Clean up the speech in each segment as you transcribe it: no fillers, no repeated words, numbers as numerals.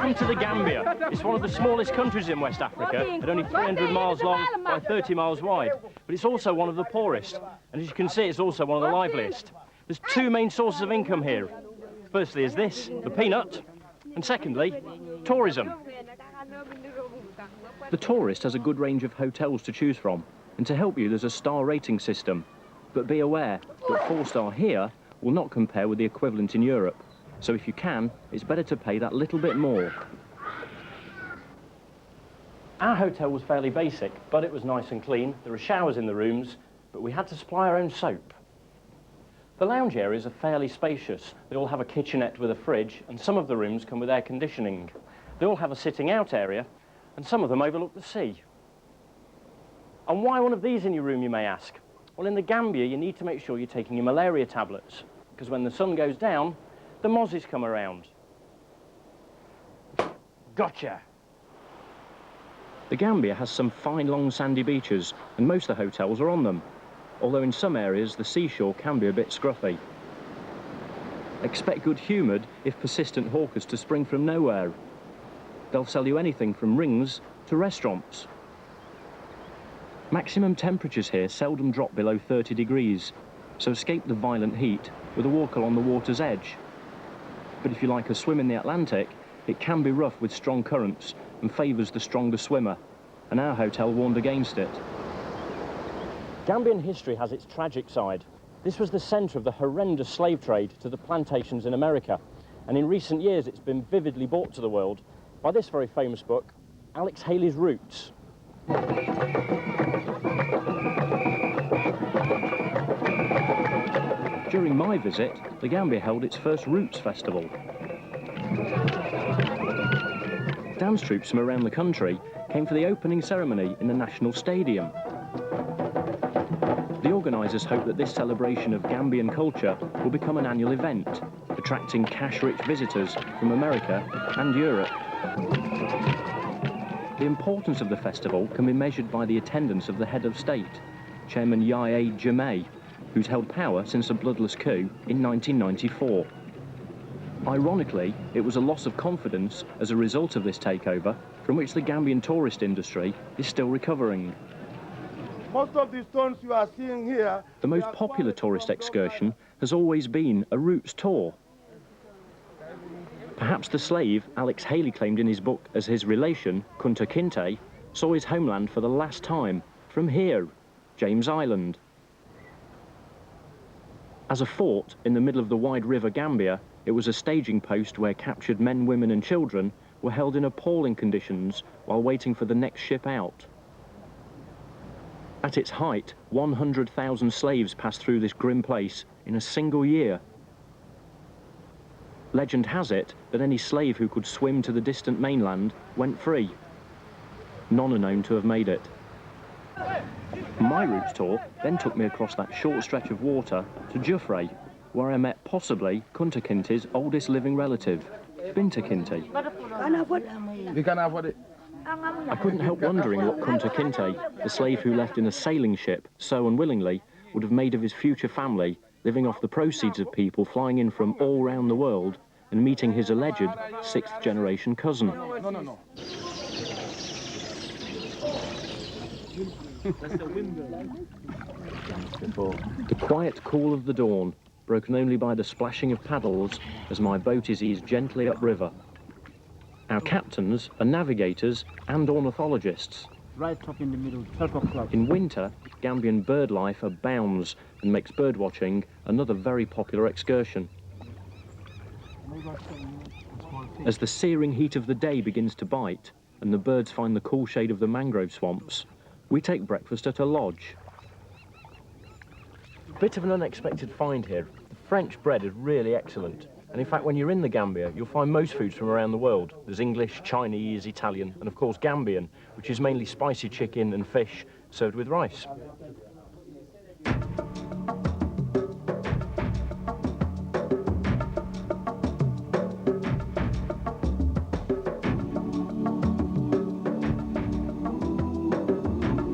Welcome to the Gambia. It's one of the smallest countries in West Africa, at only 300 miles long by 30 miles wide. But it's also one of the poorest, and as you can see, it's also one of the liveliest. There's two main sources of income here. Firstly is this, the peanut, and secondly, tourism. The tourist has a good range of hotels to choose from, and to help you there's a star rating system. But be aware that 4-star here will not compare with the equivalent in Europe. So if you can, it's better to pay that little bit more. Our hotel was fairly basic, but it was nice and clean. There are showers in the rooms, but we had to supply our own soap. The lounge areas are fairly spacious. They all have a kitchenette with a fridge, and some of the rooms come with air conditioning. They all have a sitting out area, and some of them overlook the sea. And why one of these in your room, you may ask? Well, in the Gambia, you need to make sure you're taking your malaria tablets, because when the sun goes down, the mozzies come around. Gotcha! The Gambia has some fine long sandy beaches, and most of the hotels are on them, although in some areas the seashore can be a bit scruffy. Expect good-humoured, if persistent hawkers to spring from nowhere. They'll sell you anything from rings to restaurants. Maximum temperatures here seldom drop below 30 degrees, so escape the violent heat with a walk along the water's edge. But if you like a swim in the Atlantic, it can be rough with strong currents and favours the stronger swimmer, and our hotel warned against it. Gambian history has its tragic side. This was the centre of the horrendous slave trade to the plantations in America, and in recent years it's been vividly brought to the world by this very famous book, Alex Haley's Roots. During my visit, the Gambia held its first Roots Festival. Dance troupes from around the country came for the opening ceremony in the National Stadium. The organisers hope that this celebration of Gambian culture will become an annual event, attracting cash-rich visitors from America and Europe. The importance of the festival can be measured by the attendance of the head of state, Chairman Yahya Jammeh, who's held power since a bloodless coup in 1994. Ironically, it was a loss of confidence as a result of this takeover, from which the Gambian tourist industry is still recovering. Most of the stones you are seeing here... The most popular tourist excursion has always been a Roots tour. Perhaps the slave Alex Haley claimed in his book as his relation, Binta Kinte, saw his homeland for the last time from here, James Island. As a fort in the middle of the wide river Gambia, it was a staging post where captured men, women and children were held in appalling conditions while waiting for the next ship out. At its height, 100,000 slaves passed through this grim place in a single year. Legend has it that any slave who could swim to the distant mainland went free. None are known to have made it. My Roots tour then took me across that short stretch of water to Jufre, where I met possibly Binta Kinte's oldest living relative, Binta Kinte. I couldn't help wondering what Binta Kinte, the slave who left in a sailing ship so unwillingly, would have made of his future family, living off the proceeds of people flying in from all round the world and meeting his alleged sixth-generation cousin. The quiet call of the dawn, broken only by the splashing of paddles as my boat is eased gently upriver. Our captains are navigators and ornithologists. Right up in the middle, 12 o'clock. In winter, Gambian bird life abounds and makes birdwatching another very popular excursion. As the searing heat of the day begins to bite and the birds find the cool shade of the mangrove swamps, we take breakfast at a lodge. Bit of an unexpected find here. The French bread is really excellent. And in fact, when you're in the Gambia, you'll find most foods from around the world. There's English, Chinese, Italian, and of course Gambian, which is mainly spicy chicken and fish served with rice.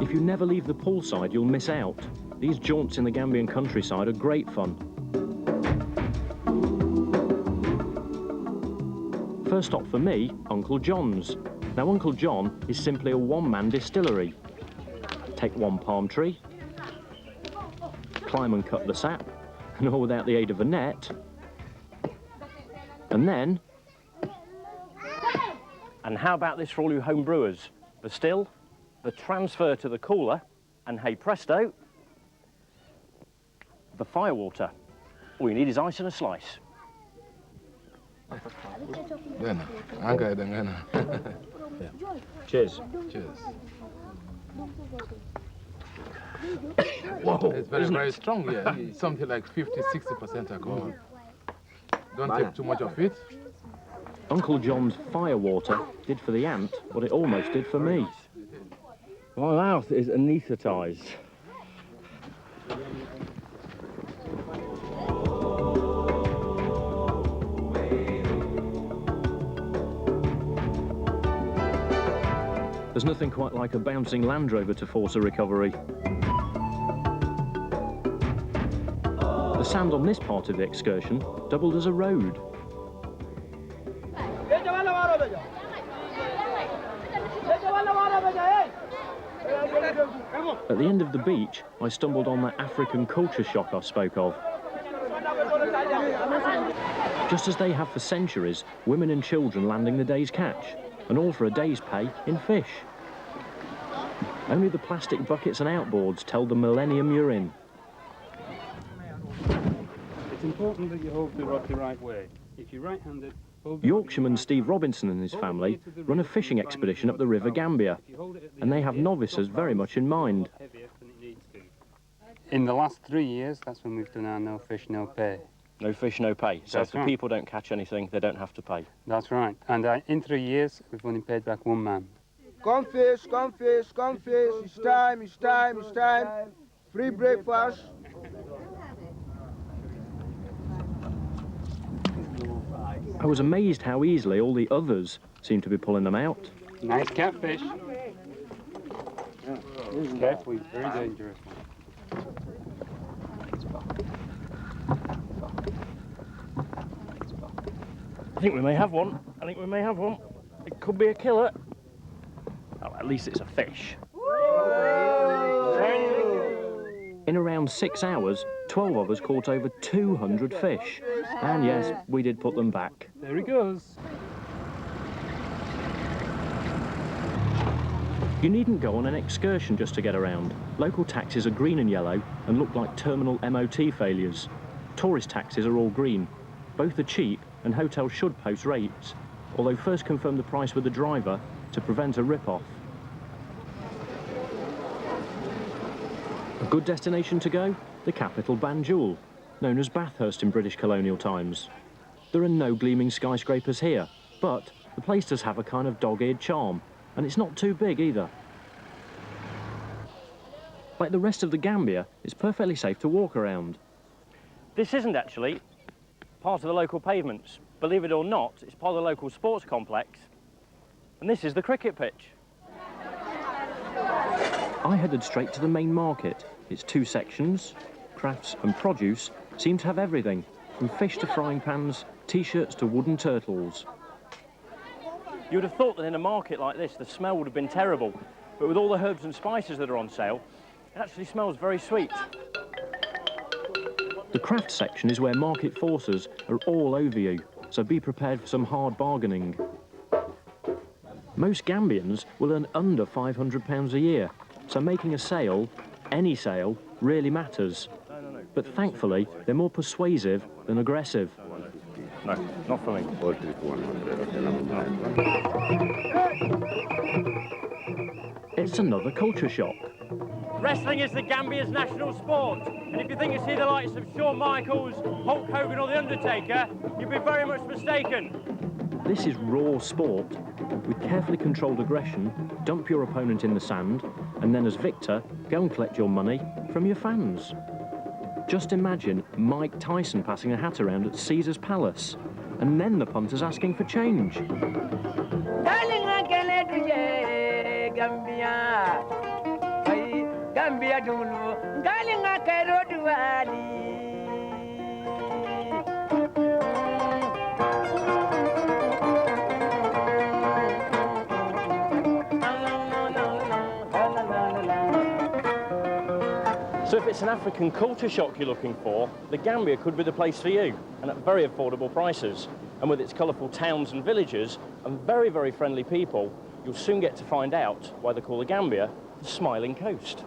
If you never leave the poolside, you'll miss out. These jaunts in the Gambian countryside are great fun. First stop for me, Uncle John's. Now, Uncle John is simply a one-man distillery. Take one palm tree, climb and cut the sap, and all without the aid of a net. And then... And how about this for all you home brewers? The still, the transfer to the cooler, and hey presto, the firewater. All you need is ice and a slice. Cheers. Cheers. Whoa, it's very strong, yeah. It's something like 50–60% alcohol. Don't take too much of it. Uncle John's firewater did for the ant what it almost did for me. My mouth is anaesthetised. There's nothing quite like a bouncing Land Rover to force a recovery. The sand on this part of the excursion doubled as a road. At the end of the beach, I stumbled on that African culture shock I spoke of. Just as they have for centuries, women and children landing the day's catch, and all for a day's pay in fish. Only the plastic buckets and outboards tell the millennium you're in. It's important that you hold the rod the right way. If you're right-handed, Yorkshireman Steve Robinson and his family run a fishing expedition up the River Gambia, and they have novices very much in mind. In the last 3 years, that's when we've done our no fish, no pay. No fish, no pay. So That's if the right. people don't catch anything, they don't have to pay. That's right. And in 3 years, we've only paid back one man. Come fish, come fish, come fish. It's time, it's time, it's time. Free breakfast. I was amazed how easily all the others seemed to be pulling them out. Nice catfish. Careful, it's very dangerous. I think we may have one. I think we may have one. It could be a killer. Oh, at least it's a fish. In around 6 hours, 12 of us caught over 200 fish. And yes, we did put them back. There he goes. You needn't go on an excursion just to get around. Local taxis are green and yellow and look like terminal MOT failures. Tourist taxis are all green. Both are cheap and hotels should post rates, although first confirm the price with the driver to prevent a rip-off. A good destination to go? The capital Banjul, known as Bathurst in British colonial times. There are no gleaming skyscrapers here, but the place does have a kind of dog-eared charm, and it's not too big either. Like the rest of the Gambia, it's perfectly safe to walk around. This isn't actually part of the local pavements. Believe it or not, it's part of the local sports complex, and this is the cricket pitch. I headed straight to the main market. Its 2 sections, crafts and produce, seem to have everything, from fish to frying pans, t-shirts to wooden turtles. You would have thought that in a market like this, the smell would have been terrible, but with all the herbs and spices that are on sale, it actually smells very sweet. The craft section is where market forces are all over you, so be prepared for some hard bargaining. Most Gambians will earn under £500 a year, so making a sale, any sale, really matters. But thankfully, they're more persuasive than aggressive. No, not for me. It's another culture shock. Wrestling is the Gambia's national sport, and if you think you see the likes of Shawn Michaels, Hulk Hogan or The Undertaker, you'd be very much mistaken. This is raw sport. With carefully controlled aggression, dump your opponent in the sand, and then as victor, go and collect your money from your fans. Just imagine Mike Tyson passing a hat around at Caesar's Palace, and then the punters asking for change. Gambia dulu, galinga kairo duali. So if it's an African culture shock you're looking for, the Gambia could be the place for you, and at very affordable prices. And with its colourful towns and villages and very, very friendly people, you'll soon get to find out why they call the Gambia the Smiling Coast.